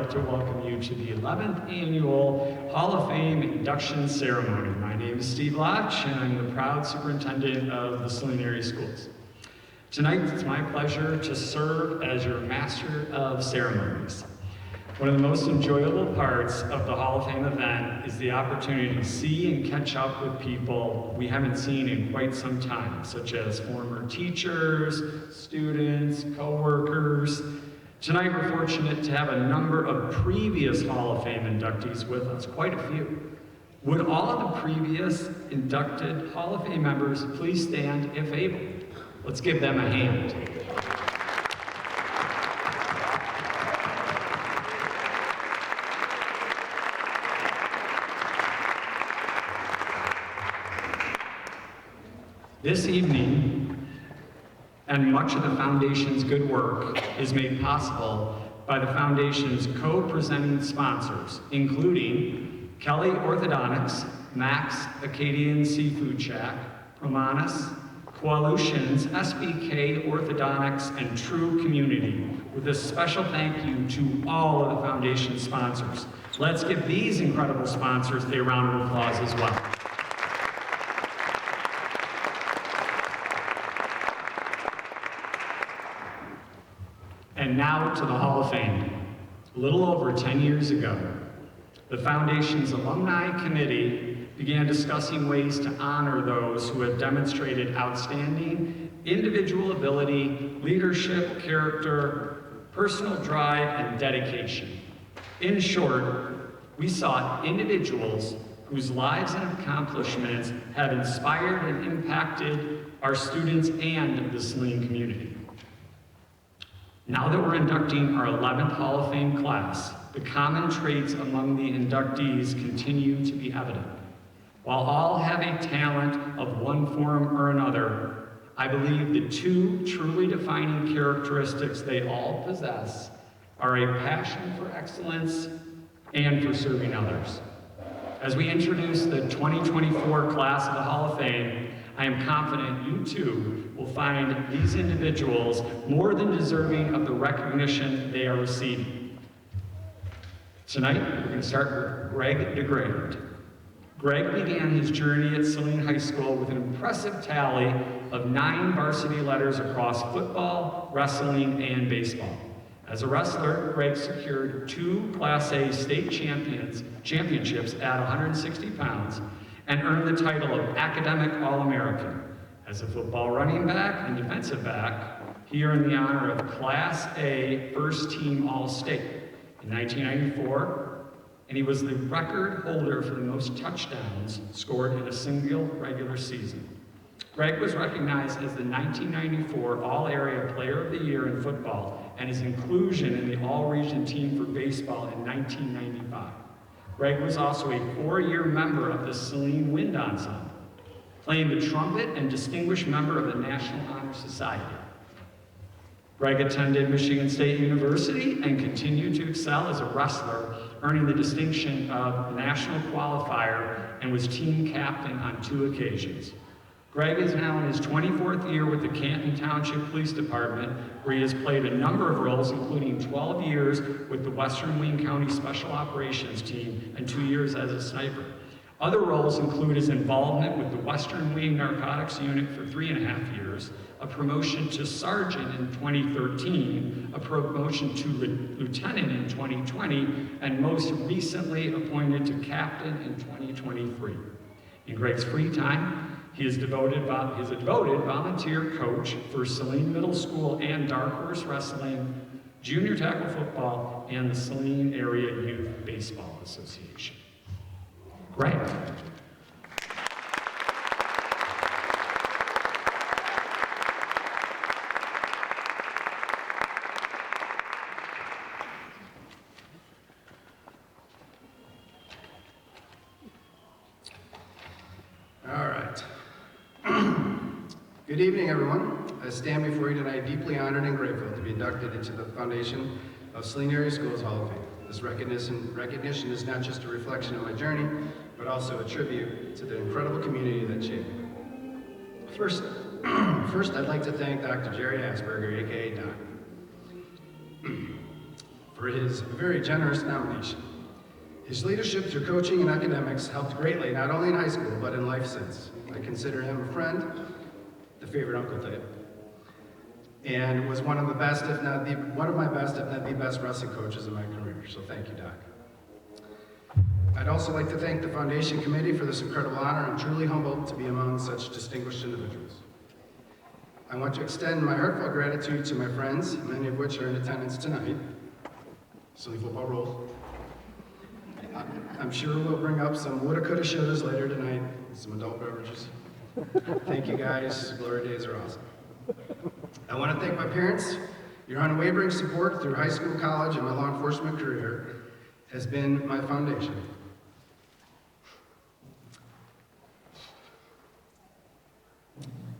like to welcome you to the 11th Annual Hall of Fame Induction Ceremony. My name is Steve Lodge, and I'm the proud superintendent of the Saline area schools. Tonight, it's my pleasure to serve as your Master of Ceremonies. One of the most enjoyable parts of the Hall of Fame event is the opportunity to see and catch up with people we haven't seen in quite some time, such as former teachers, students, co-workers. Tonight, we're fortunate to have a number of previous Hall of Fame inductees with us, quite a few. Would all of the previous inducted Hall of Fame members please stand if able? Let's give them a hand. This evening, and much of the Foundation's good work is made possible by the Foundation's co-presenting sponsors, including Kelly Orthodontics, Max Acadian Seafood Shack, Romanus, Coalitions, SBK Orthodontics, and True Community, with a special thank you to all of the Foundation sponsors. Let's give these incredible sponsors a round of applause as well. And now to the Hall of Fame. A little over 10 years ago, the Foundation's Alumni Committee began discussing ways to honor those who have demonstrated outstanding individual ability, leadership, character, personal drive, and dedication. In short, we sought individuals whose lives and accomplishments have inspired and impacted our students and the Saline community. Now that we're inducting our 11th Hall of Fame class, the common traits among the inductees continue to be evident. While all have a talent of one form or another, I believe the two truly defining characteristics they all possess are a passion for excellence and for serving others. As we introduce the 2024 class of the Hall of Fame, I am confident you too will find these individuals more than deserving of the recognition they are receiving. Tonight, we're going to start with Greg DeGrand. Greg began his journey at Saline High School with an impressive tally of 9 varsity letters across football, wrestling, and baseball. As a wrestler, Greg secured 2 Class A state championships at 160 pounds and earned the title of Academic All-American. As a football running back and defensive back, he earned the honor of Class A First Team All-State in 1994, and he was the record holder for the most touchdowns scored in a single regular season. Greg was recognized as the 1994 All-Area Player of the Year in football and his inclusion in the All-Region team for baseball in 1995. Greg was also a 4-year member of the Saline Wind Ensemble, playing the trumpet and distinguished member of the National Honor Society. Greg attended Michigan State University and continued to excel as a wrestler, earning the distinction of National Qualifier and was team captain on 2 occasions. Greg is now in his 24th year with the Canton Township Police Department, where he has played a number of roles, including 12 years with the Western Wayne County Special Operations Team and 2 years as a sniper. Other roles include his involvement with the Western Wayne Narcotics Unit for 3.5 years, a promotion to sergeant in 2013, a promotion to lieutenant in 2020, and most recently appointed to captain in 2023. In Greg's free time, he is a devoted volunteer coach for Saline Middle School and Dark Horse Wrestling, Junior Tackle Football, and the Saline Area Youth Baseball Association. Greg. All right. Good evening, everyone. I stand before you tonight deeply honored and grateful to be inducted into the Foundation of Saline Area Schools Hall of Fame. This recognition is not just a reflection of my journey, but also a tribute to the incredible community that shaped me. First, I'd like to thank Dr. Jerry Asperger, aka Doc, for his very generous nomination. His leadership through coaching and academics helped greatly, not only in high school, but in life since. I consider him a friend, the favorite uncle type, and was one of my best, if not the best wrestling coaches in my career. So thank you, Doc. I'd also like to thank the Foundation Committee for this incredible honor. I'm truly humbled to be among such distinguished individuals. I want to extend my heartfelt gratitude to my friends, many of which are in attendance tonight. Saline football rules. I'm sure we'll bring up some woulda, coulda, shouldas later tonight, some adult beverages. Thank you guys, glory days are awesome. I want to thank my parents. Your unwavering support through high school, college, and my law enforcement career has been my foundation.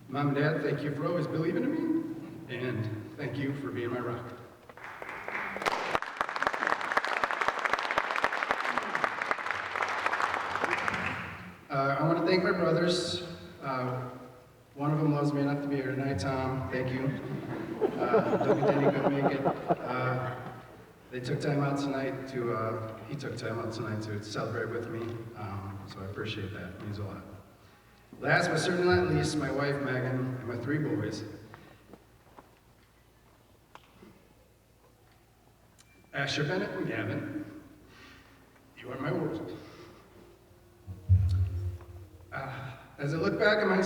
Mom and Dad, thank you for always believing in me, and thank you for being my rock. I want to thank my brothers. One of them loves me enough to be here tonight, Tom. Thank you. Doug and Danny couldn't make it. He took time out tonight to celebrate with me, so I appreciate that. It means a lot. Last but certainly not least, my wife, Megan, and my 3 boys. Asher, Bennett, and Gavin, you are my world. As I look back at my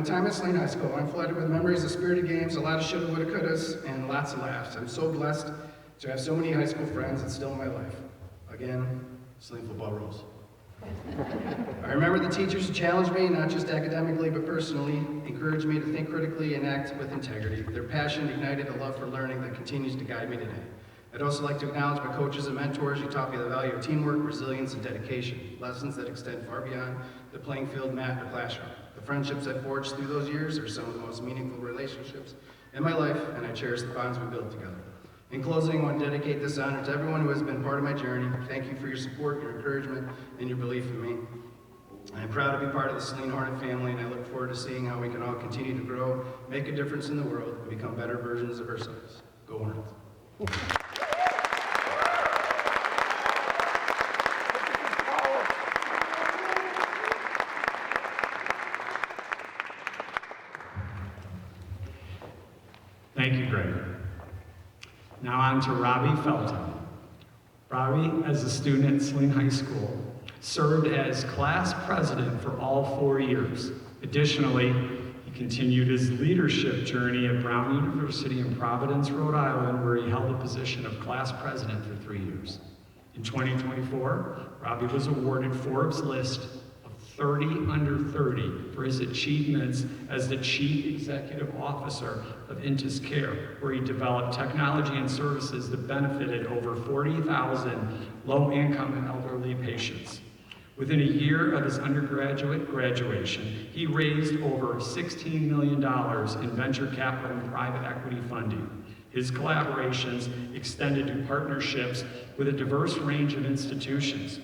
time at Saline High School, I'm flooded with memories of spirited games, a lot of shoulda, woulda, couldas, and lots of laughs. I'm so blessed to have so many high school friends that's still in my life. Again, Saline football rules. I remember the teachers who challenged me, not just academically, but personally, encouraged me to think critically and act with integrity. Their passion ignited a love for learning that continues to guide me today. I'd also like to acknowledge my coaches and mentors who taught me the value of teamwork, resilience, and dedication, lessons that extend far beyond the playing field, mat, or classroom. The friendships I forged through those years are some of the most meaningful relationships in my life, and I cherish the bonds we built together. In closing, I want to dedicate this honor to everyone who has been part of my journey. Thank you for your support, your encouragement, and your belief in me. I am proud to be part of the Saline Hornet family, and I look forward to seeing how we can all continue to grow, make a difference in the world, and become better versions of ourselves. Go Hornets. Thank you, Greg. Now on to Robbie Felton. Robbie, as a student at Saline High School, served as class president for all 4 years. Additionally, he continued his leadership journey at Brown University in Providence, Rhode Island, where he held the position of class president for 3 years. In 2024, Robbie was awarded Forbes' list of 30 under 30 for his achievements as the Chief Executive Officer of Intis Care, where he developed technology and services that benefited over 40,000 low-income and elderly patients. Within a year of his undergraduate graduation, he raised over $16 million in venture capital and private equity funding. His collaborations extended to partnerships with a diverse range of institutions,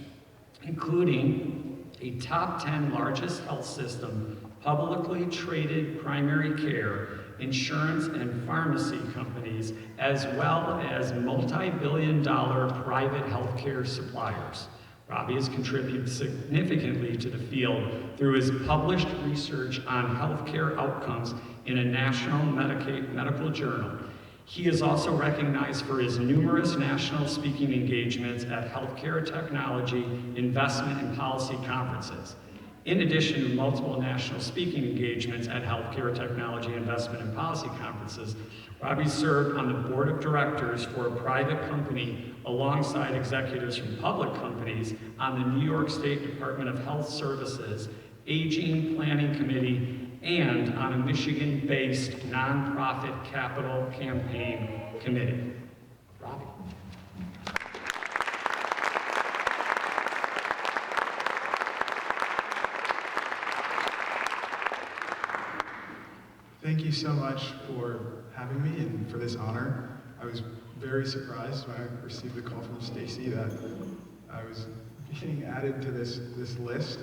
including a top 10 largest health system, publicly traded primary care, insurance and pharmacy companies, as well as multi-billion-dollar private healthcare suppliers. Robbie has contributed significantly to the field through his published research on healthcare outcomes in a national medical journal. He is also recognized for his numerous national speaking engagements at healthcare technology, investment, and policy conferences. In addition to multiple national speaking engagements at healthcare technology, investment, and policy conferences, Robbie served on the board of directors for a private company alongside executives from public companies on the New York State Department of Health Services Aging Planning Committee and on a Michigan-based nonprofit capital campaign committee. Robbie. Thank you so much for having me and for this honor. I was very surprised when I received the call from Stacy that I was being added to this list.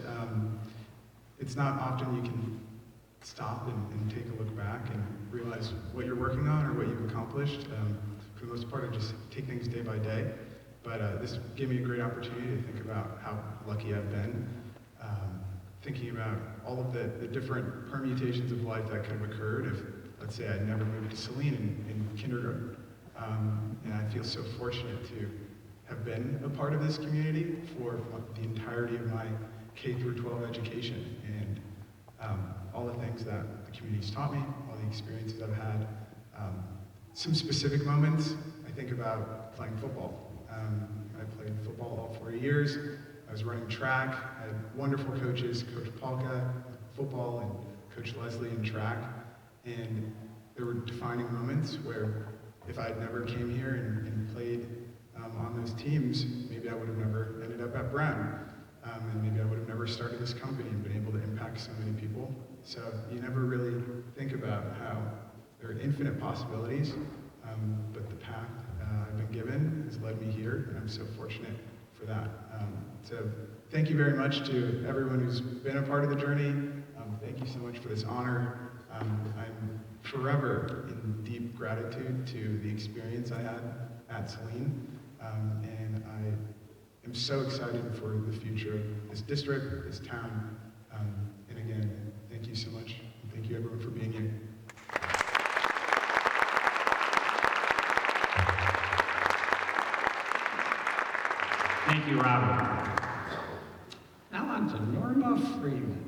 It's not often you can stop and take a look back and realize what you're working on or what you've accomplished. For for the most part, I just take things day by day. But this gave me a great opportunity to think about how lucky I've been, thinking about all of the different permutations of life that could have occurred if, let's say, I'd never moved to Saline in kindergarten. And I feel so fortunate to have been a part of this community for the entirety of my K through 12 education, and all the things that the community's taught me, all the experiences I've had. Some specific moments, I think about playing football. I played football all 4 years. I was running track. I had wonderful coaches, Coach Palka, football, and Coach Leslie in track. And there were defining moments where if I had never came here and played on those teams, maybe I would have never ended up at Brown. And maybe I would have never started this company and been able to impact so many people. So you never really think about how there are infinite possibilities, but the path I've been given has led me here, and I'm so fortunate for that. So thank you very much to everyone who's been a part of the journey. Thank you so much for this honor. I'm forever in deep gratitude to the experience I had at Saline, and I am so excited for the future of this district, this town, and again, thank you so much. And thank you everyone for being here. Thank you, Robert. Now on to Norma Freeman.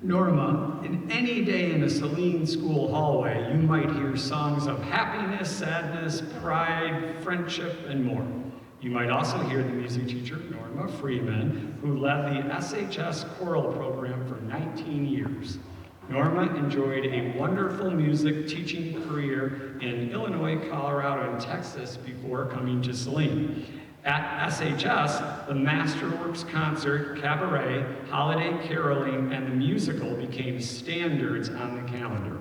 Norma, in any day in a Saline school hallway, you might hear songs of happiness, sadness, pride, friendship, and more. You might also hear the music teacher, Norma Freeman, who led the SHS choral program for 19 years. Norma enjoyed a wonderful music teaching career in Illinois, Colorado, and Texas before coming to Saline. At SHS, the Masterworks Concert, Cabaret, Holiday Caroling, and the musical became standards on the calendar.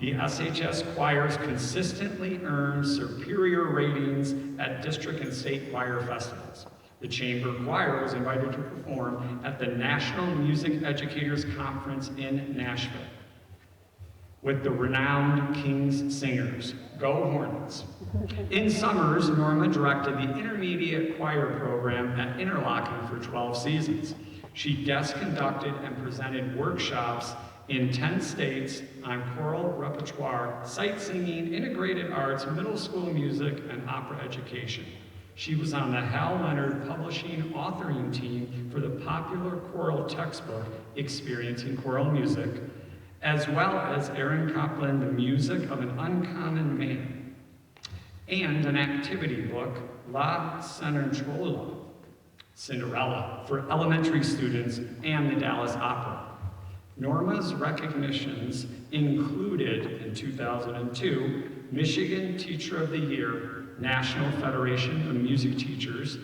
The SHS choirs consistently earn superior ratings at district and state choir festivals. The chamber choir was invited to perform at the National Music Educators Conference in Nashville with the renowned King's Singers. Go Hornets. In summers, Norma directed the intermediate choir program at Interlochen for 12 seasons. She guest conducted and presented workshops in 10 states on choral repertoire, sight singing, integrated arts, middle school music, and opera education. She was on the Hal Leonard Publishing authoring team for the popular choral textbook, Experiencing Choral Music, as well as Aaron Copland, The Music of an Uncommon Man, and an activity book, La Cinderella, for elementary students and the Dallas Opera. Norma's recognitions included, in 2002, Michigan Teacher of the Year, National Federation of Music Teachers,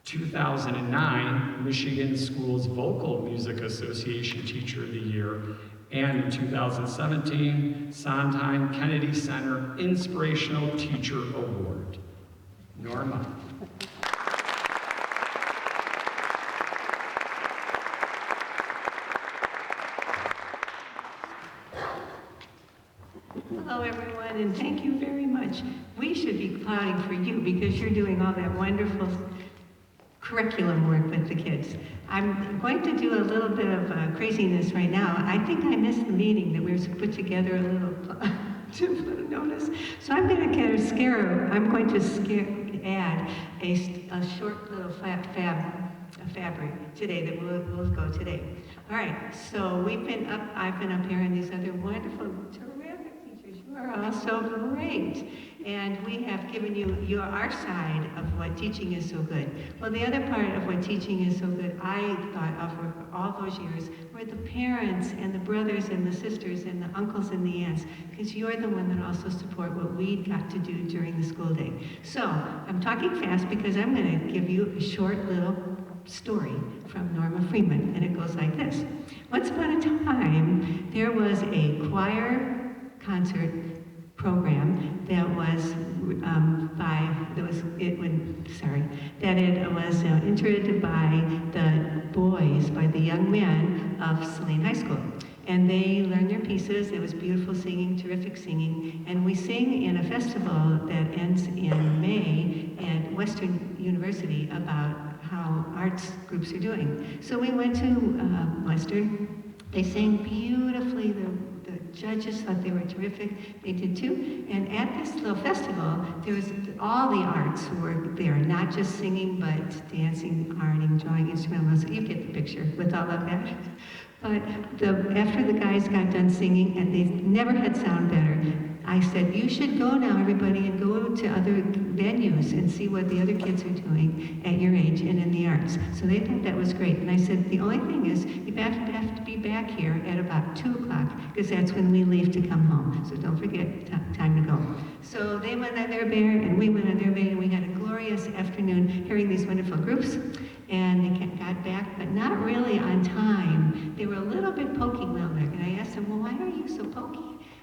2009, Michigan Schools Vocal Music Association Teacher of the Year, and in 2017, Sondheim Kennedy Center Inspirational Teacher Award. Norma. Hello, everyone, and thank you very much. We should be applauding for you because you're doing all that wonderful curriculum work with the kids. I'm going to do a little bit of craziness right now. I think I missed the meeting that we were supposed to put together a little notice. So I'm going to add a short little fabric today that will go today. All right, so I've been up here, and these other wonderful, terrific teachers. You are all so great. And we have given you our side of what teaching is so good. Well, the other part of what teaching is so good, I thought of for all those years, were the parents and the brothers and the sisters and the uncles and the aunts, because you're the one that also support what we got to do during the school day. So, I'm talking fast because I'm going to give you a short little story from Norma Freeman, and it goes like this. Once upon a time, there was a choir concert program that was entered by the boys, by the young men of Saline High School. And they learned their pieces. It was beautiful singing, terrific singing. And we sing in a festival that ends in May at Western University about how arts groups are doing. So we went to Western. They sang beautifully. The judges thought they were terrific. They did too. And at this little festival, there was all the arts who were there, not just singing, but dancing, art, enjoying instrumental music. You get the picture with all of that. But after the guys got done singing, and they never had sound better, I said, you should go now, everybody, and go to other venues and see what the other kids are doing at your age and in the arts. So they thought that was great. And I said, the only thing is, you have to be back here at about 2 o'clock, because that's when we leave to come home. So don't forget, time to go. So they went on their bear, and we went on their bear, and we had a glorious afternoon hearing these wonderful groups. And they got back, but not really on time. They were a little bit pokey while there. And I asked them, well, why are you so pokey?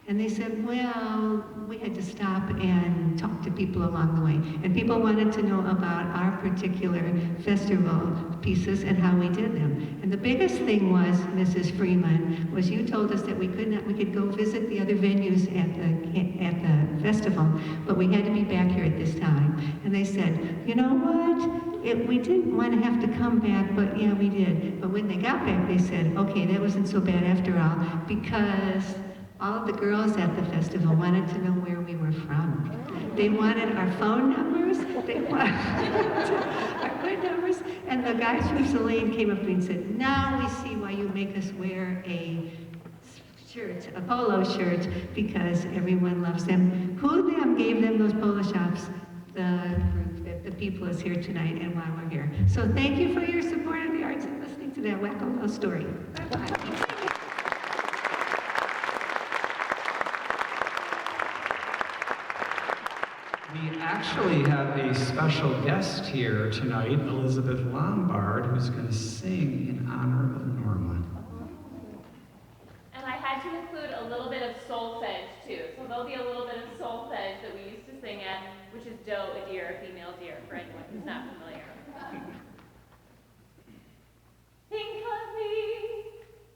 And they said, well, we had to stop and talk to people along the way. And people wanted to know about our particular festival pieces and how we did them. And the biggest thing was, Mrs. Freeman, was you told us that we could go visit the other venues at the festival, but we had to be back here at this time. And they said, you know what? We didn't want to have to come back, but yeah, we did. But when they got back, they said, okay, that wasn't so bad after all, because all of the girls at the festival wanted to know where we were from. They wanted our phone numbers, they wanted our phone numbers, and the guys from Saline came up to me and said, now we see why you make us wear a shirt, a polo shirt, because everyone loves them. Who gave them those polo shops? The people is here tonight and while we're here. So thank you for your support of the arts and listening to that wacko little story. Bye-bye. We actually have a special guest here tonight, Elizabeth Lombard, who's going to sing in honor of Norma. And I had to include a little bit of solfege too. So there'll be a little bit of solfege that we used to sing at, which is do, a deer, a female deer, for anyone who's not familiar.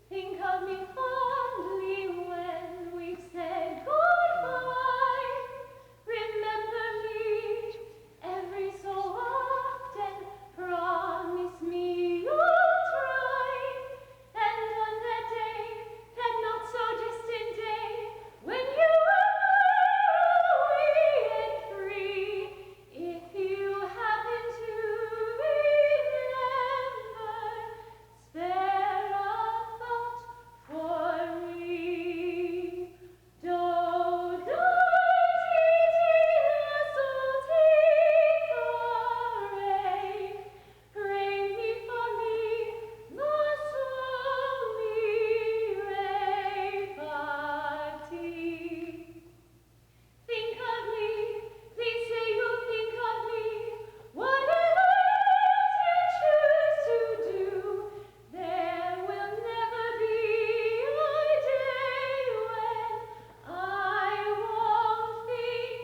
Think of me fondly when we've said goodbye. Remember me every so often. Promise me you'll try. And on that day, that not so distant day, when you are away and free, if you happen to remember, spare a thought for me. Do, do, pray me for me, ma soli refati. Think of me, please say you'll think of me, whatever it is you choose to do. There will never be a day when I won't think.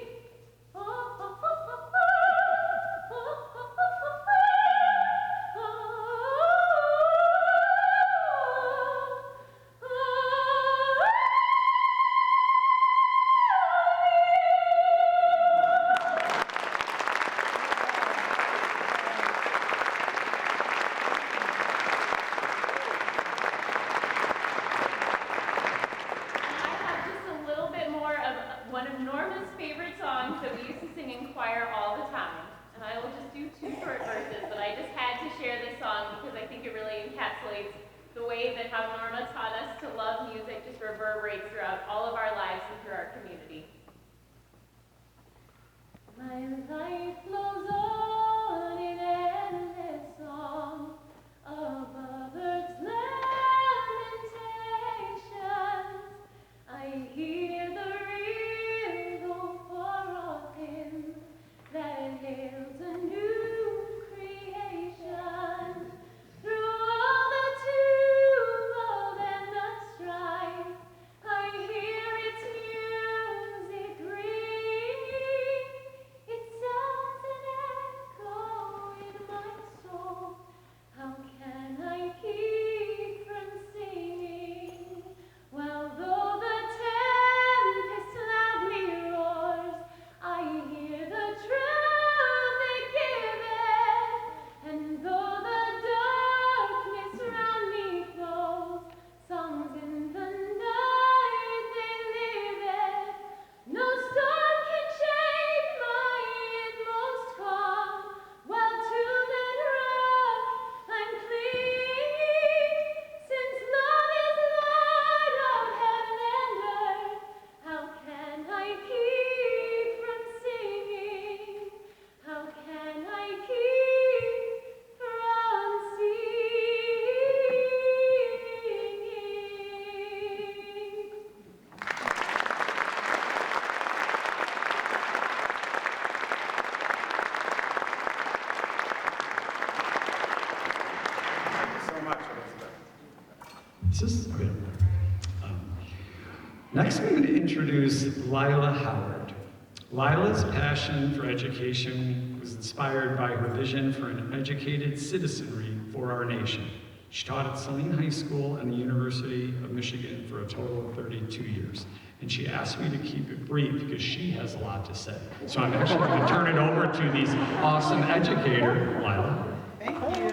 I have just a little bit more of one of Norma's favorite songs that we used to sing in choir all the time. And I will just do 2 short verses, but I just had to share this song because I think it really encapsulates the way that how Norma taught us to love music just reverberates throughout all of our lives and through our community. My life flows on in endless song of a bird's lamentations. I hear the rhythm for a hymn that hails a new creation. Through all the tumult and the strife, I hear its music ring. It sounds an Okay. Next, I'm going to introduce Lila Howard. Lila's passion for education was inspired by her vision for an educated citizenry for our nation. She taught at Saline High School and the University of Michigan for a total of 32 years. And she asked me to keep it brief because she has a lot to say. So I'm actually going to turn it over to the awesome educator, Lila. Thank you.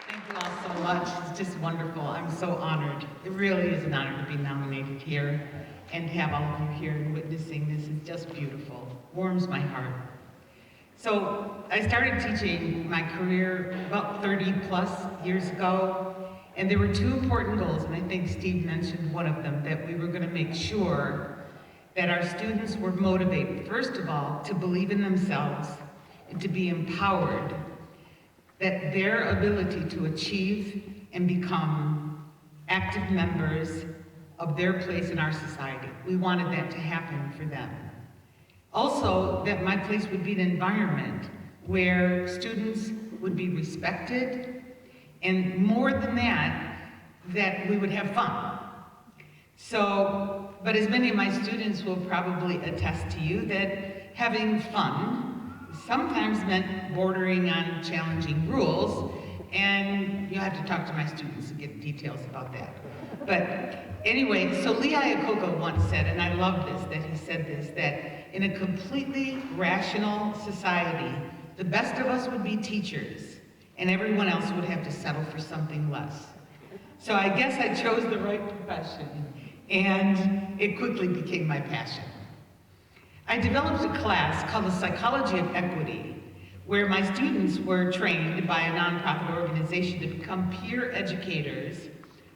Thank you all so much. It's just wonderful. I'm so honored. It really is an honor to be nominated here and to have all of you here and witnessing this. Is just beautiful. Warms my heart. So I started teaching my career about 30 plus years ago, and there were two important goals, and I think Steve mentioned one of them, that we were going to make sure that our students were motivated, first of all, to believe in themselves and to be empowered, that their ability to achieve and become active members of their place in our society. We wanted that to happen for them. Also, that my place would be an environment where students would be respected, and more than that, that we would have fun. So, but as many of my students will probably attest to you, that having fun sometimes meant bordering on challenging rules, and you'll have to talk to my students and get details about that. But anyway, so Lee Iacocca once said, and I love this, that he said this, that in a completely rational society, the best of us would be teachers, and everyone else would have to settle for something less. So I guess I chose the right profession, and it quickly became my passion. I developed a class called the Psychology of Equity, where my students were trained by a nonprofit organization to become peer educators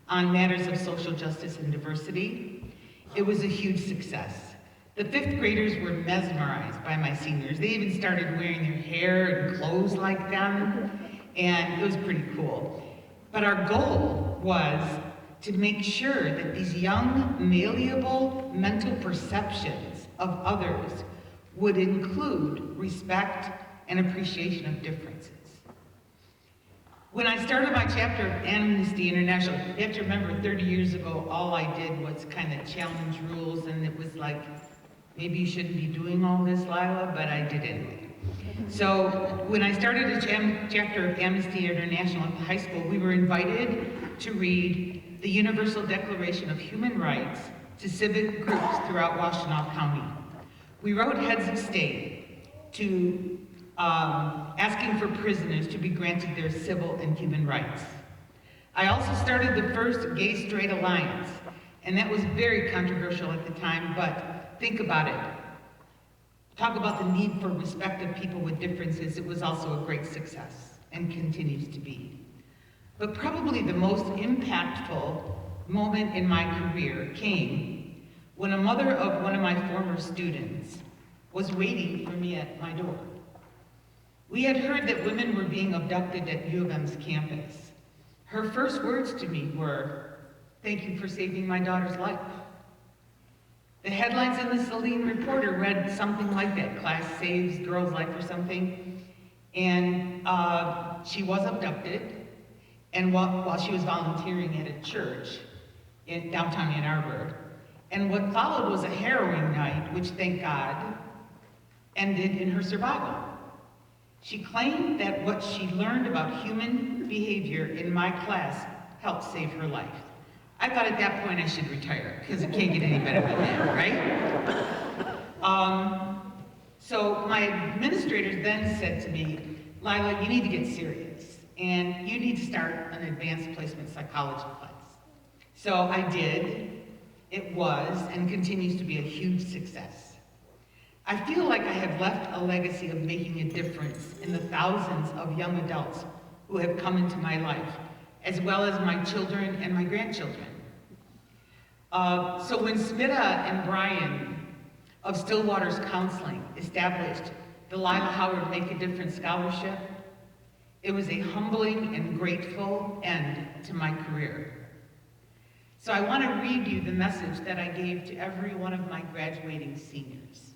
on matters of social justice and diversity. It was a huge success. The fifth graders were mesmerized by my seniors. They even started wearing their hair and clothes like them, and it was pretty cool. But our goal was to make sure that these young, malleable mental perceptions of others would include respect and appreciation of differences. When I started my chapter of Amnesty International, you have to remember 30 years ago, all I did was kind of challenge rules, and it was like, maybe you shouldn't be doing all this, Lila, but I did anyway. So when I started a chapter of Amnesty International at the high school, we were invited to read the Universal Declaration of Human Rights to civic groups throughout Washtenaw County. We wrote heads of state to asking for prisoners to be granted their civil and human rights. I also started the first Gay-Straight Alliance, and that was very controversial at the time, but think about it. Talk about the need for respect of people with differences. It was also a great success and continues to be. But probably the most impactful moment in my career came when a mother of one of my former students was waiting for me at my door. We had heard that women were being abducted at U of M's campus. Her first words to me were, "Thank you for saving my daughter's life." The headlines in the Saline Reporter read something like that, "Class saves girl's life" or something. And she was abducted, and while she was volunteering at a church in downtown Ann Arbor. And what followed was a harrowing night, which, thank God, ended in her survival. She claimed that what she learned about human behavior in my class helped save her life. I thought at that point I should retire, because it can't get any better than that, right? So my administrators then said to me, "Lila, you need to get serious, and you need to start an advanced placement psychology class." So I did. It was and continues to be a huge success. I feel like I have left a legacy of making a difference in the thousands of young adults who have come into my life, as well as my children and my grandchildren. So when Smita and Brian of Stillwater's Counseling established the Lila Howard Make a Difference Scholarship, it was a humbling and grateful end to my career. So I want to read you the message that I gave to every one of my graduating seniors.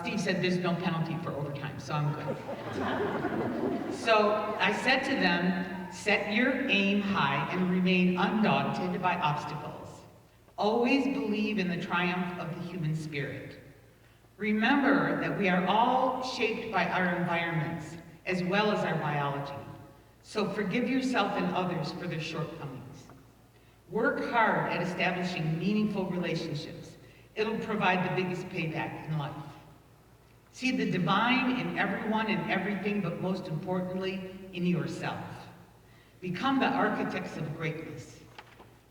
Steve said there's no penalty for overtime, so I'm good. So I said to them, set your aim high and remain undaunted by obstacles. Always believe in the triumph of the human spirit. Remember that we are all shaped by our environments as well as our biology. So forgive yourself and others for their shortcomings. Work hard at establishing meaningful relationships. It'll provide the biggest payback in life. See the divine in everyone and everything, but most importantly, in yourself. Become the architects of greatness.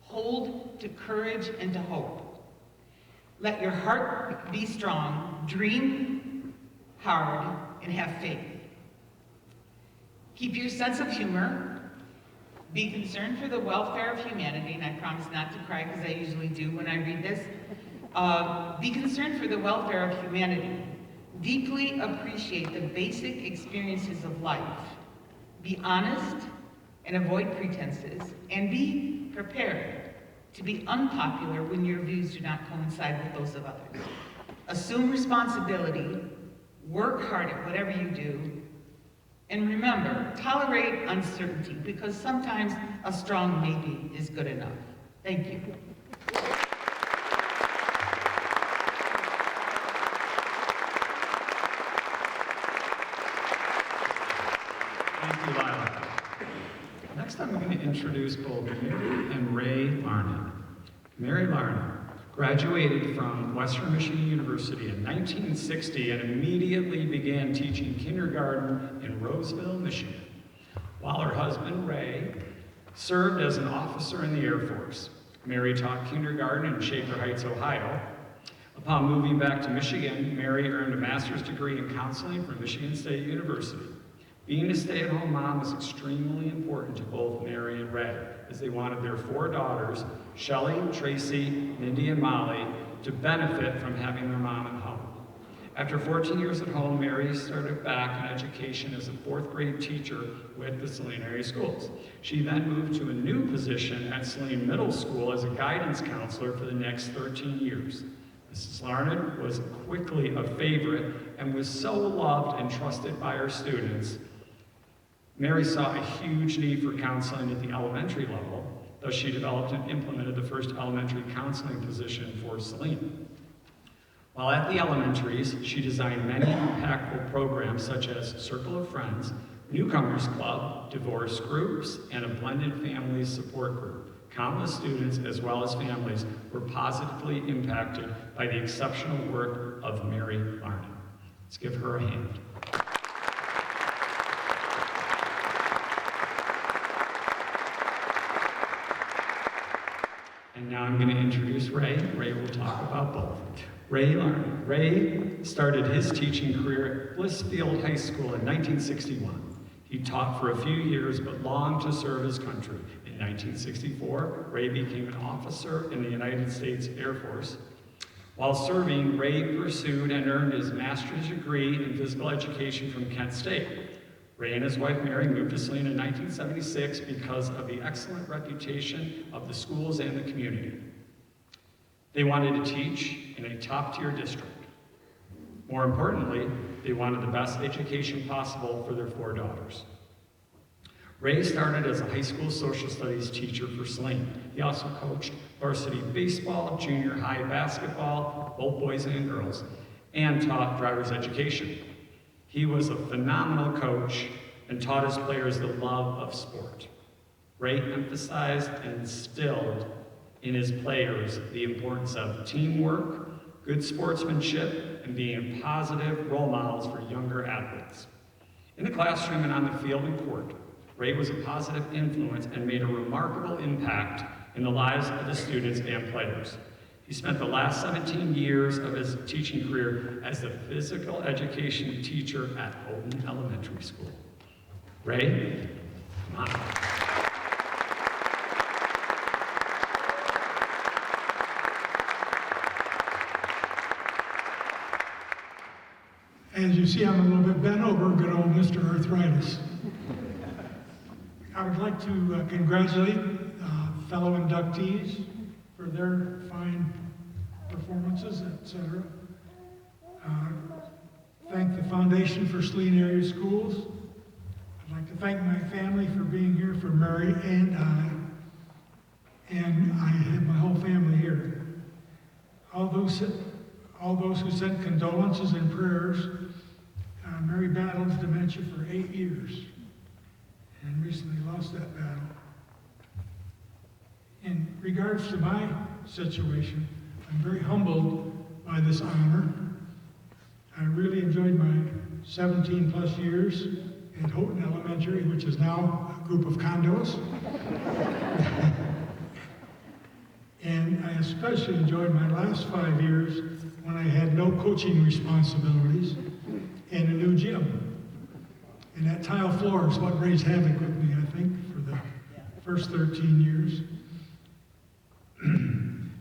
Hold to courage and to hope. Let your heart be strong, dream hard, and have faith. Keep your sense of humor. Be concerned for the welfare of humanity, and I promise not to cry because I usually do when I read this. Be concerned for the welfare of humanity. Deeply appreciate the basic experiences of life. Be honest and avoid pretenses, and be prepared to be unpopular when your views do not coincide with those of others. Assume responsibility, work hard at whatever you do, and remember, tolerate uncertainty, because sometimes a strong maybe is good enough. Thank you. Thank you, Lila. Next, I'm going to introduce both Mary and Ray Larnon. Mary Larnon graduated from Western Michigan University in 1960 and immediately began teaching kindergarten in Roseville, Michigan, while her husband, Ray, served as an officer in the Air Force. Mary taught kindergarten in Shaker Heights, Ohio. Upon moving back to Michigan, Mary earned a master's degree in counseling from Michigan State University. Being a stay-at-home mom was extremely important to both Mary and Ray, as they wanted their 4 daughters, Shelley, Tracy, Mindy, and Molly, to benefit from having their mom at home. After 14 years at home, Mary started back in education as a 4th grade teacher with the Saline area schools. She then moved to a new position at Saline Middle School as a guidance counselor for the next 13 years. Mrs. Larnon was quickly a favorite and was so loved and trusted by her students. Mary saw a huge need for counseling at the elementary level, thus she developed and implemented the first elementary counseling position for Saline. While at the elementaries, she designed many impactful programs such as Circle of Friends, Newcomers Club, divorce groups, and a blended families support group. Countless students, as well as families, were positively impacted by the exceptional work of Mary Larnon. Let's give her a hand. And now I'm going to introduce Ray. Ray will talk about both. Ray Larnon. Ray started his teaching career at Blissfield High School in 1961. He taught for a few years, but longed to serve his country. In 1964, Ray became an officer in the United States Air Force. While serving, Ray pursued and earned his master's degree in physical education from Kent State. Ray and his wife Mary moved to Saline in 1976 because of the excellent reputation of the schools and the community. They wanted to teach in a top-tier district. More importantly, they wanted the best education possible for their 4 daughters. Ray started as a high school social studies teacher for Saline. He also coached varsity baseball, junior high basketball, both boys and girls, and taught driver's education. He was a phenomenal coach and taught his players the love of sport. Ray emphasized and instilled in his players the importance of teamwork, good sportsmanship, and being positive role models for younger athletes. In the classroom and on the field and court, Ray was a positive influence and made a remarkable impact in the lives of the students and players. He spent the last 17 years of his teaching career as a physical education teacher at Houghton Elementary School. Ray, come on. As you see, I'm a little bit bent over, good old Mr. Arthritis. I would like to congratulate fellow inductees for their fine performances, etc. Foundation for Saline Area Schools. I'd like to thank my family for being here, for Mary and I have my whole family here. All those who sent condolences and prayers. Mary battled dementia for 8 years and recently lost that battle. In regards to my situation, I'm very humbled by this honor. I really enjoyed my 17 plus years at Houghton Elementary, which is now a group of condos. And I especially enjoyed my last 5 years when I had no coaching responsibilities and a new gym. And that tile floor is what raised havoc with me, I think, for the first 13 years.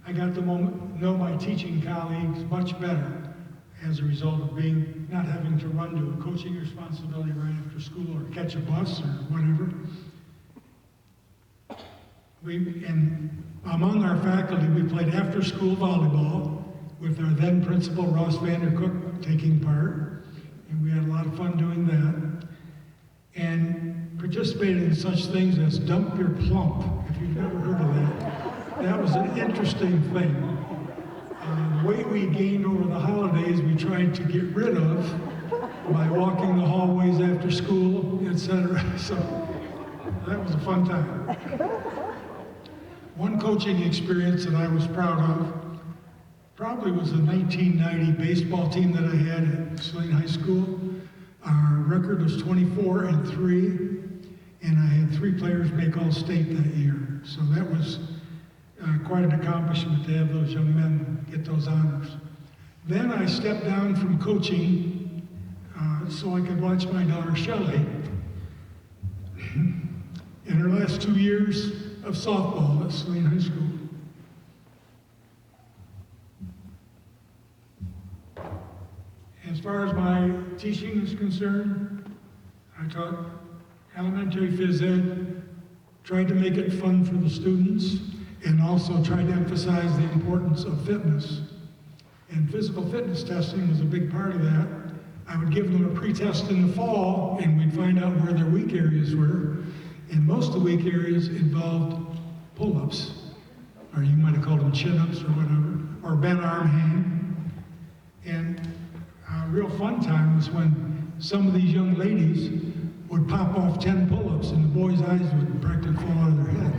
I got to know my teaching colleagues much better as a result of not having to run to a coaching responsibility right after school or catch a bus or whatever. And among our faculty, we played after-school volleyball with our then principal, Ross Vandercook, taking part. And we had a lot of fun doing that. And participated in such things as Dump Your Plump, if you've never heard of that. That was an interesting thing. The weight we gained over the holidays, we tried to get rid of by walking the hallways after school, etc. So that was a fun time. One coaching experience that I was proud of probably was the 1990 baseball team that I had at Saline High School. Our record was 24-3, and I had 3 players make All-State that year. So that was quite an accomplishment to have those young men get those honors. Then I stepped down from coaching so I could watch my daughter Shelley in her last 2 years of softball at Saline High School. As far as my teaching is concerned, I taught elementary phys ed, tried to make it fun for the students, and also tried to emphasize the importance of fitness. And physical fitness testing was a big part of that. I would give them a pre-test in the fall, and we'd find out where their weak areas were. And most of the weak areas involved pull-ups, or you might have called them chin-ups or whatever, or bent arm hang. And a real fun time was when some of these young ladies would pop off 10 pull-ups and the boys' eyes would practically fall out of their head.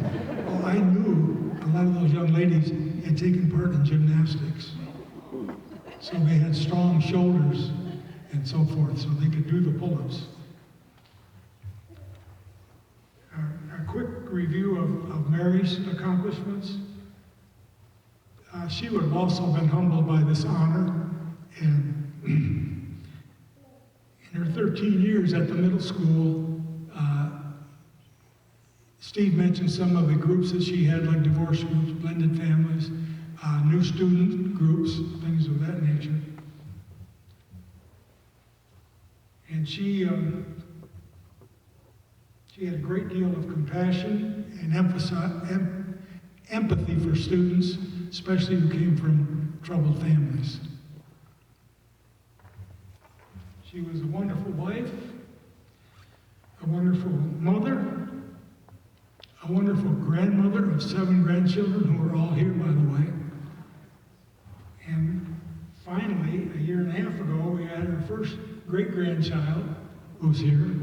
Well, I knew a lot of those young ladies had taken part in gymnastics. So they had strong shoulders and so forth, so they could do the pull-ups. A quick review of Mary's accomplishments. She would have also been humbled by this honor, and in her 13 years at the middle school, Steve mentioned some of the groups that she had, like divorce groups, blended families, new student groups, things of that nature. And she had a great deal of compassion and empathy for students, especially who came from troubled families. She was a wonderful wife, a wonderful mother, a wonderful grandmother of 7 grandchildren who are all here, by the way. And finally, a year and a half ago, we had our first great-grandchild who's here.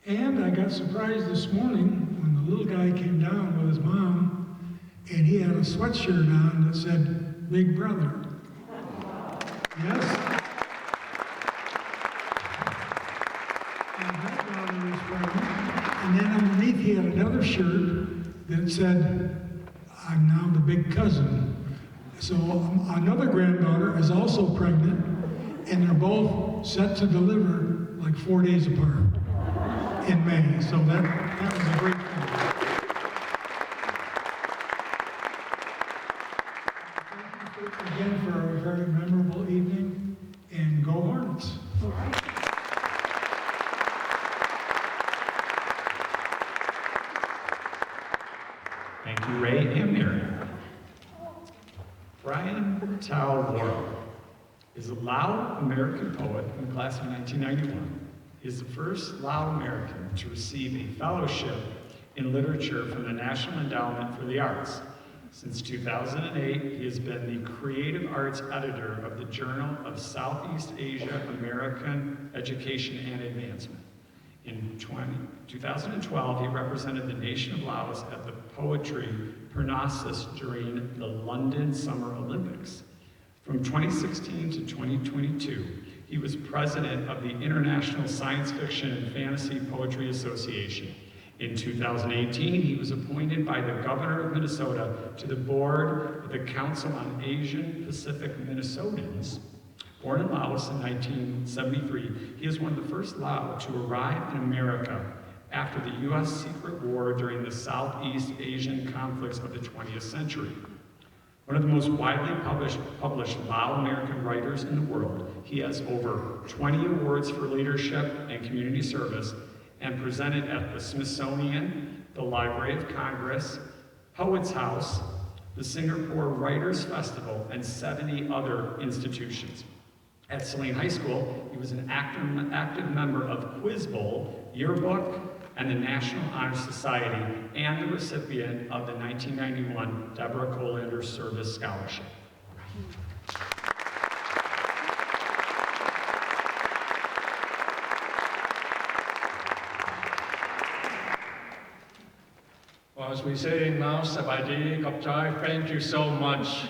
And I got surprised this morning when the little guy came down with his mom, and he had a sweatshirt on that said, Big Brother. Yes? And that daughter was pregnant. And then underneath he had another shirt that said, I'm now the big cousin. So another granddaughter is also pregnant, and they're both set to deliver like 4 days apart in May. So that was a great thing. Thank you again for a very memorable evening, and go Hornets. Thank you, Ray and Mary. Brian Talwar. is a Lao American poet in the class of 1991. He is the first Lao American to receive a fellowship in literature from the National Endowment for the Arts. Since 2008, he has been the creative arts editor of the Journal of Southeast Asia American Education and Advancement. In 2012, he represented the nation of Laos at the Poetry Parnassus during the London Summer Olympics. From 2016 to 2022, he was president of the International Science Fiction and Fantasy Poetry Association. In 2018, he was appointed by the governor of Minnesota to the board of the Council on Asian Pacific Minnesotans. Born in Laos in 1973, he is one of the first Lao to arrive in America after the U.S. secret war during the Southeast Asian conflicts of the 20th century. One of the most widely published Lao American writers in the world, he has over 20 awards for leadership and community service and presented at the Smithsonian, the Library of Congress, Poets House, the Singapore Writers Festival, and 70 other institutions. At Saline High School, he was an active member of Quiz Bowl, Yearbook, and the National Honor Society, and the recipient of the 1991 Deborah Colander Service Scholarship. Well, as we say now, Sabadi Kapchai, thank you so much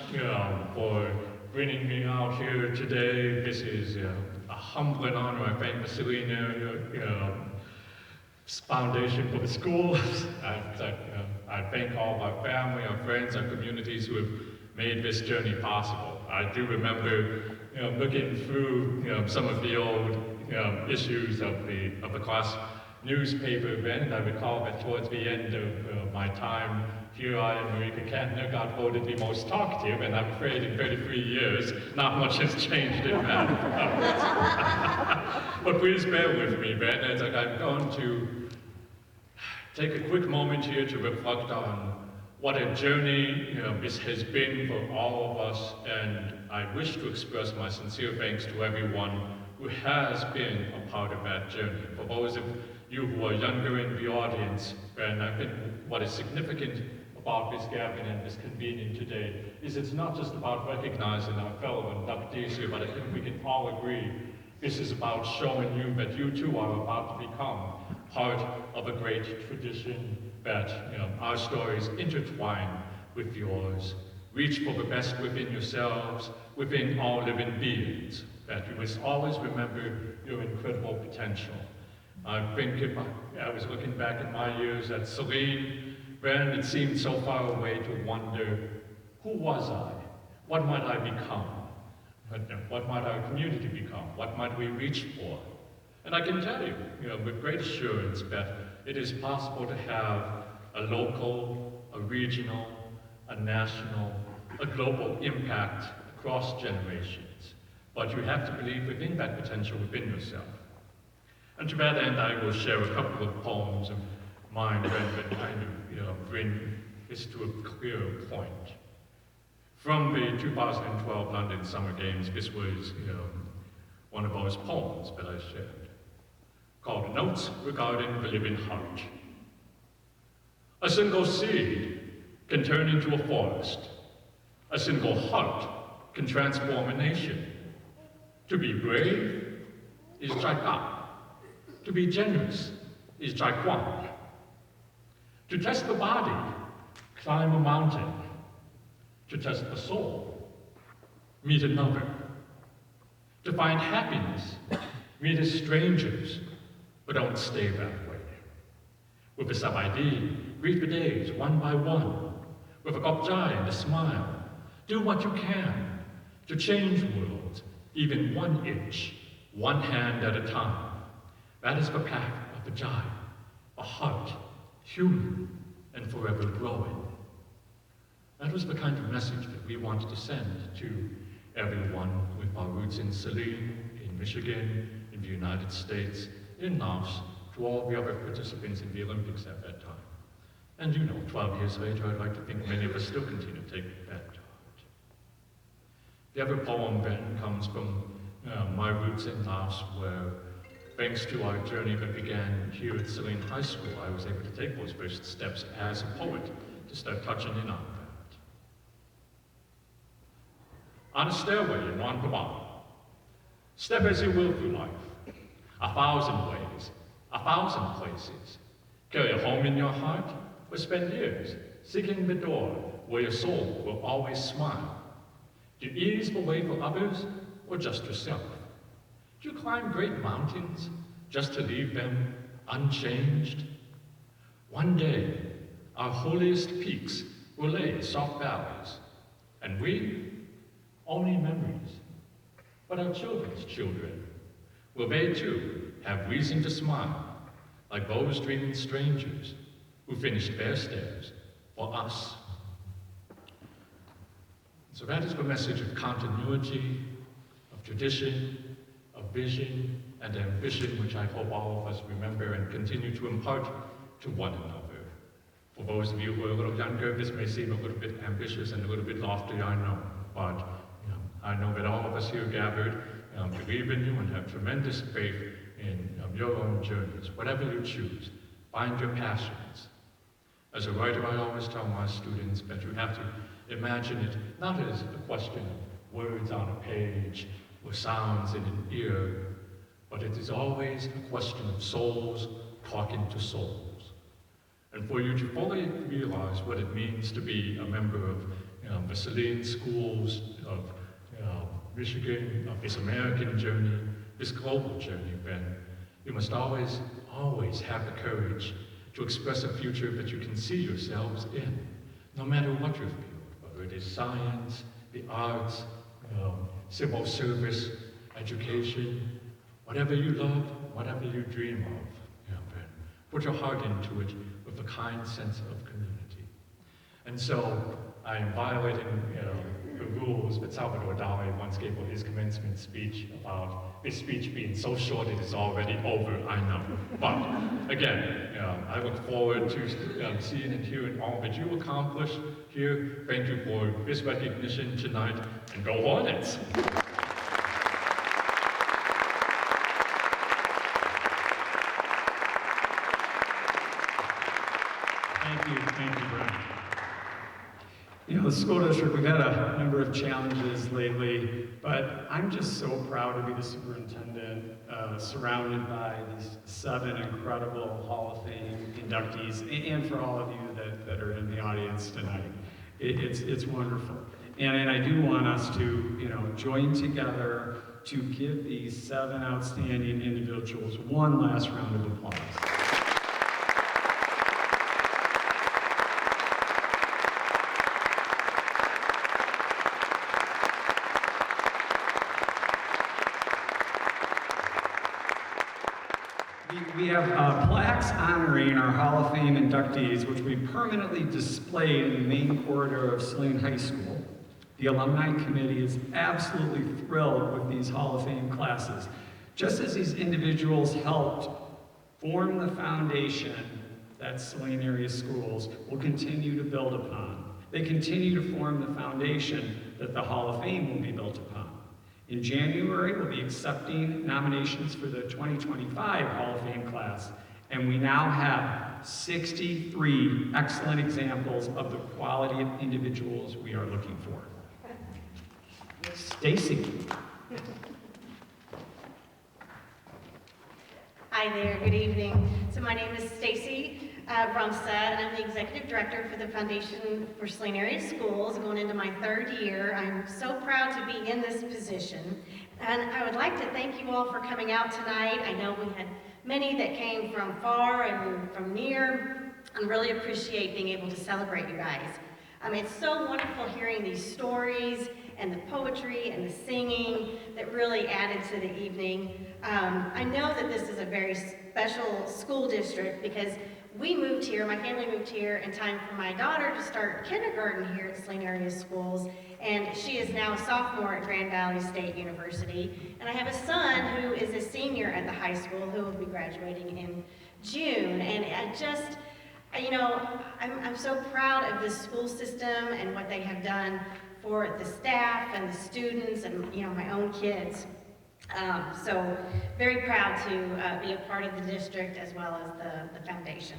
for bringing me out here today. This is a humbling honor. I thank the Saline area Foundation for the schools. I thank all of our family, our friends, our communities who have made this journey possible. I do remember looking through some of the old issues of the class newspaper then, and I recall that towards the end of my time here, I and Marika Kantner got voted the most talkative, and I'm afraid in 33 years, not much has changed in that. But please bear with me, Ben, as I'm going to take a quick moment here to reflect on what a journey this has been for all of us, and I wish to express my sincere thanks to everyone who has been a part of that journey. For those of you who are younger in the audience, and I think what is significant about this gathering and this convening today is it's not just about recognizing our fellow inductees here, but I think we can all agree this is about showing you that you too are about to become part of a great tradition, that our stories intertwine with yours. Reach for the best within yourselves, within all living beings, that you must always remember your incredible potential. I think if I was looking back at my years at Saline, then it seemed so far away to wonder, who was I? What might I become? What might our community become? What might we reach for? And I can tell you, with great assurance that it is possible to have a local, a regional, a national, a global impact across generations. But you have to believe within that potential within yourself. And to that end, I will share a couple of poems of mine that kind of bring this to a clearer point. From the 2012 London Summer Games, this was one of those poems that I shared, called Notes Regarding the Living Heart. A single seed can turn into a forest. A single heart can transform a nation. To be brave is Jaika. To be generous is Jaikwan. To test the body, climb a mountain. To test the soul, meet another. To find happiness, meet as strangers, but don't stay that way. With a sab-ID, greet the days one by one. With a kopjai and a smile, do what you can to change worlds, even 1 inch, one hand at a time. That is the path of the Jai, a heart, human, and forever growing. That was the kind of message that we wanted to send to everyone with our roots in Saline, in Michigan, in the United States, in Laos, to all the other participants in the Olympics at that time. And 12 years later, I'd like to think many of us still continue to take that to heart. The other poem then comes from roots in Laos where, thanks to our journey that began here at Saline High School, I was able to take those first steps as a poet to start touching in on that. On a stairway in Luang Prabang, step as you will through life, 1,000 ways, 1,000 places. Carry a home in your heart, or spend years seeking the door where your soul will always smile. Do you ease the way for others, or just yourself? Do you climb great mountains just to leave them unchanged? One day, our holiest peaks will lay soft valleys, and we, only memories. But our children's children, will they too have reason to smile, like those dreaming strangers who finished their stairs for us? So that is the message of continuity, of tradition, of vision, and ambition, which I hope all of us remember and continue to impart to one another. For those of you who are a little younger, this may seem a little bit ambitious and a little bit lofty, I know, but I know that all of us here gathered believe in you and have tremendous faith in your own journeys. Whatever you choose, find your passions. As a writer, I always tell my students that you have to imagine it not as a question of words on a page or sounds in an ear, but it is always a question of souls talking to souls. And for you to fully realize what it means to be a member of the Saline schools of Michigan, of this American journey, this global journey, then you must always, always have the courage to express a future that you can see yourselves in, no matter what your field, whether it is science, the arts, civil service, education, whatever you love, whatever you dream of, then put your heart into it with a kind sense of community. And so I am violating the rules that Salvador Dali once gave for his commencement speech about this speech being so short it is already over, I know. But again, I look forward to seeing and hearing all that you accomplish here. Thank you for this recognition tonight, and go Hornets! Thank you, Brent. You know, the school district, we've had a number of challenges lately, but I'm just so proud to be the superintendent, surrounded by these 7 incredible Hall of Fame inductees, and for all of you that are in the audience tonight. It's wonderful. And I do want us to, join together to give these 7 outstanding individuals one last round of applause. We have plaques honoring our Hall of Fame inductees, which we permanently displayed in the main corridor of Saline High School. The Alumni Committee is absolutely thrilled with these Hall of Fame classes. Just as these individuals helped form the foundation that Saline area schools will continue to build upon. They continue to form the foundation that the Hall of Fame will be built upon. In January, we'll be accepting nominations for the 2025 Hall of Fame class, and we now have 63 excellent examples of the quality of individuals we are looking for. Stacy. Hi there, good evening. So my name is Stacy Rumstad, and I'm the Executive Director for the Foundation for Saline Area Schools, going into my 3rd year. I'm so proud to be in this position, and I would like to thank you all for coming out tonight. I know we had many that came from far and from near, and really appreciate being able to celebrate you guys. It's so wonderful hearing these stories and the poetry and the singing that really added to the evening. I know that this is a very special school district because we moved here, my family moved here in time for my daughter to start kindergarten here at Saline Area Schools, and she is now a sophomore at Grand Valley State University. And I have a son who is a senior at the high school who will be graduating in June. And I just, I'm so proud of this school system and what they have done for the staff and the students and, my own kids. So very proud to be a part of the district as well as the foundation.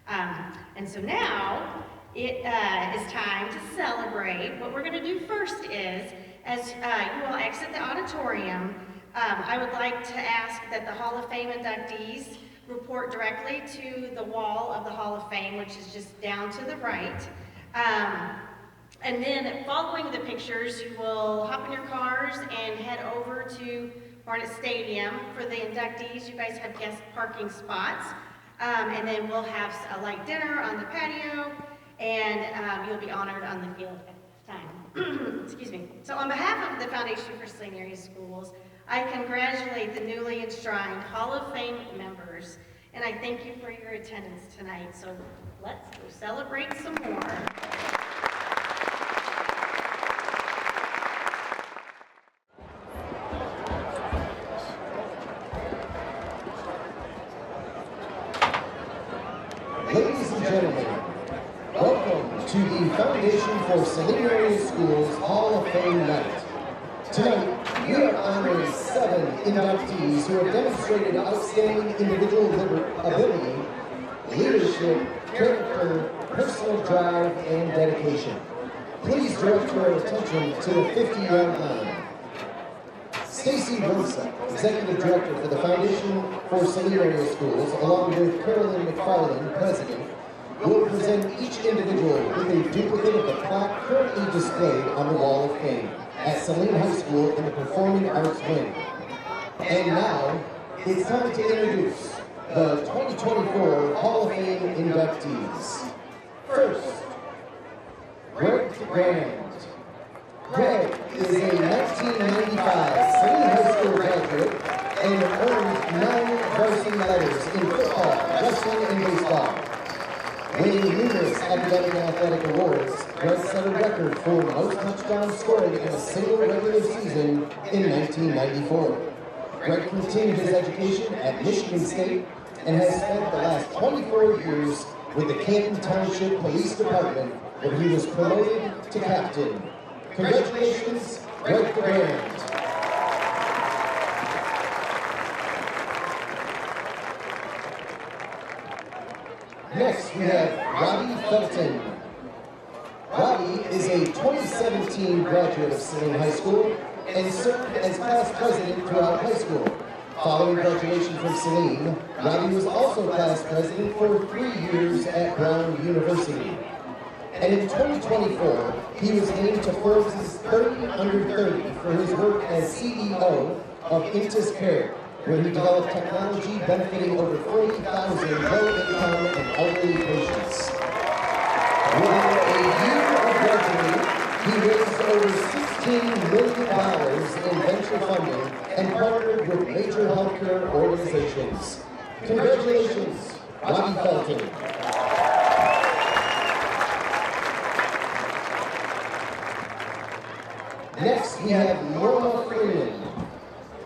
And so now it is time to celebrate. What we're going to do first is, as you all exit the auditorium, I would like to ask that the Hall of Fame inductees report directly to the wall of the Hall of Fame, which is just down to the right. And then following the pictures, you will hop in your cars and head over to Hornet Stadium. For the inductees, you guys have guest parking spots. And then we'll have a light dinner on the patio, and you'll be honored on the field at this time. Excuse me. So on behalf of the Foundation for Saline Area Schools, I congratulate the newly enshrined Hall of Fame members, and I thank you for your attendance tonight. So let's go celebrate some more. Ladies and gentlemen, welcome to the Foundation for Saline Area Schools Hall of Fame Night. Tonight, we are honoring 7 inductees who have demonstrated outstanding individual ability, leadership, character, personal drive, and dedication. Please direct your attention to the 50-yard line. Stacy Rosa, Executive Director for the Foundation for Saline Area Schools, along with Carolyn McFarland, President, will present each individual with a duplicate of the plaque currently displayed on the Wall of Fame at Saline High School in the Performing Arts Wing. And now, it's time to introduce the 2024 Hall of Fame inductees. First, Greg Grand. Greg is a 1995 Saline High School graduate and earned 9 varsity letters in football, wrestling, and baseball. Winning numerous academic and athletic awards, Greg set a record for most touchdowns scored in a single regular season in 1994. Greg continued his education at Michigan State and has spent the last 24 years with the Canton Township Police Department, where he was promoted to captain. Congratulations, Greg Grand. Next, we have Robbie Felton. Robbie is a 2017 graduate of Saline High School and served as class president throughout high school. Following graduation from Saline, Robbie was also class president for 3 years at Brown University. And in 2024, he was named to Forbes' 30 Under 30 for his work as CEO of Intus Care, where he developed technology benefiting over 40,000 low-income and elderly patients. Within a year of graduating, he raised over $16 million in venture funding and partnered with major healthcare organizations. Congratulations, Robbie Felton. Next, we have Norma Freeman.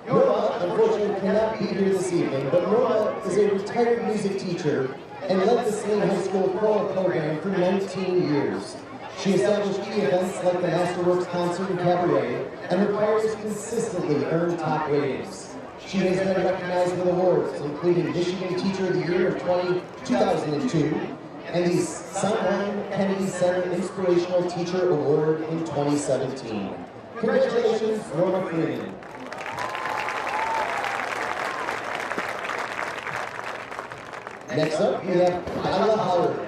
Norma, unfortunately, cannot be here this evening, but Norma is a retired music teacher and led the Saline High School choral program for 19 years. She established key events like the Masterworks Concert and Cabaret, and her choirs consistently earn top ratings. She has been recognized with awards, including Michigan Teacher of the Year of 2002, and the Sondheim Kennedy Center Inspirational Teacher Award in 2017. Congratulations, Norma Freeman. Next up, we have Lila Howard.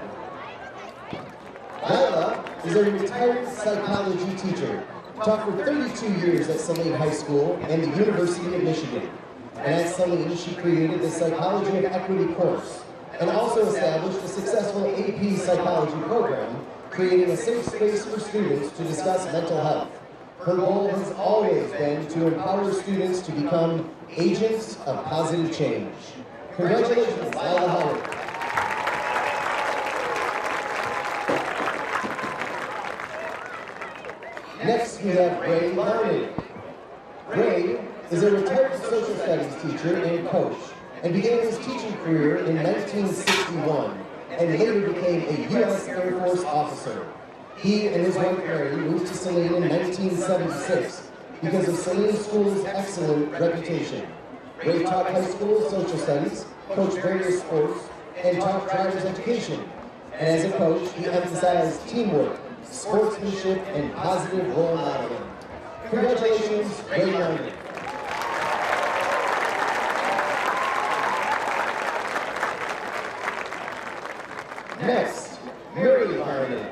Lila is a retired psychology teacher, taught for 32 years at Saline High School and the University of Michigan. And at Saline, she created the Psychology of Equity course, and also established a successful AP psychology program, creating a safe space for students to discuss mental health. Her goal has always been to empower students to become agents of positive change. Congratulations, Lila Howard. Next, we have Ray Larned. Ray is a retired social studies teacher and coach, and began his teaching career in 1961, and later became a U.S. Air Force officer. He and his wife Mary moved to Saline in 1976 because of Saline School's excellent reputation. Ray taught high school social studies, coached various sports, and taught driver's education. And as a coach, he emphasized teamwork, sportsmanship, and positive role modeling. Congratulations, Ray Larned. Next, Mary Larned.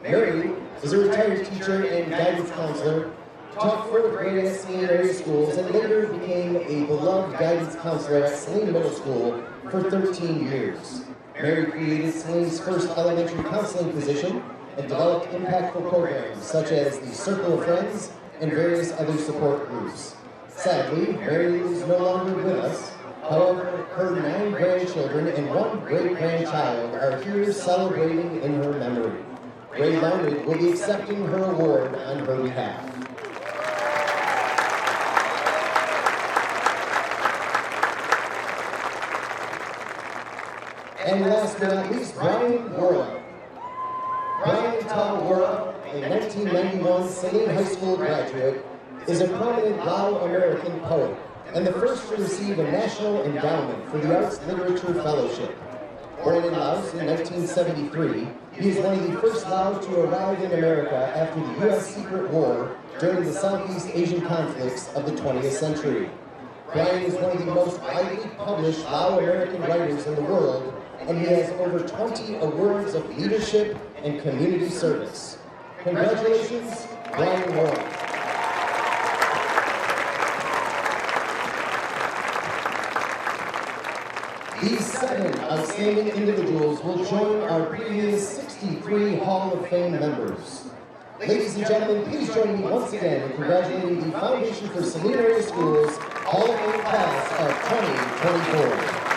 Mary is a retired teacher and guidance counselor, taught fourth grade at Saline area schools, and later became a beloved guidance counselor at Saline Middle School for 13 years. Mary created Saline's first elementary counseling position and developed impactful programs such as the Circle of Friends and various other support groups. Sadly, Mary is no longer with us. However, her 9 grandchildren and 1 great-grandchild are here celebrating in her memory. Ray Larned will be accepting her award on her behalf. And last but not least, Brian Wora. Brian Tal Wora, a 1991 Saline High School graduate, is a prominent Lao American poet and the first to receive a National Endowment for the Arts Literature Fellowship. Born in Laos in 1973, he is one of the first Lao to arrive in America after the U.S. Secret War during the Southeast Asian conflicts of the 20th century. Brian is one of the most widely published Lao American writers in the world, and he has over 20 awards of leadership and community service. Congratulations, Brian Wora. These 7 outstanding individuals will join our previous 63 Hall of Fame members. Ladies and gentlemen, please join me once again in congratulating the Foundation for Saline Area Schools Hall of Fame class of 2024.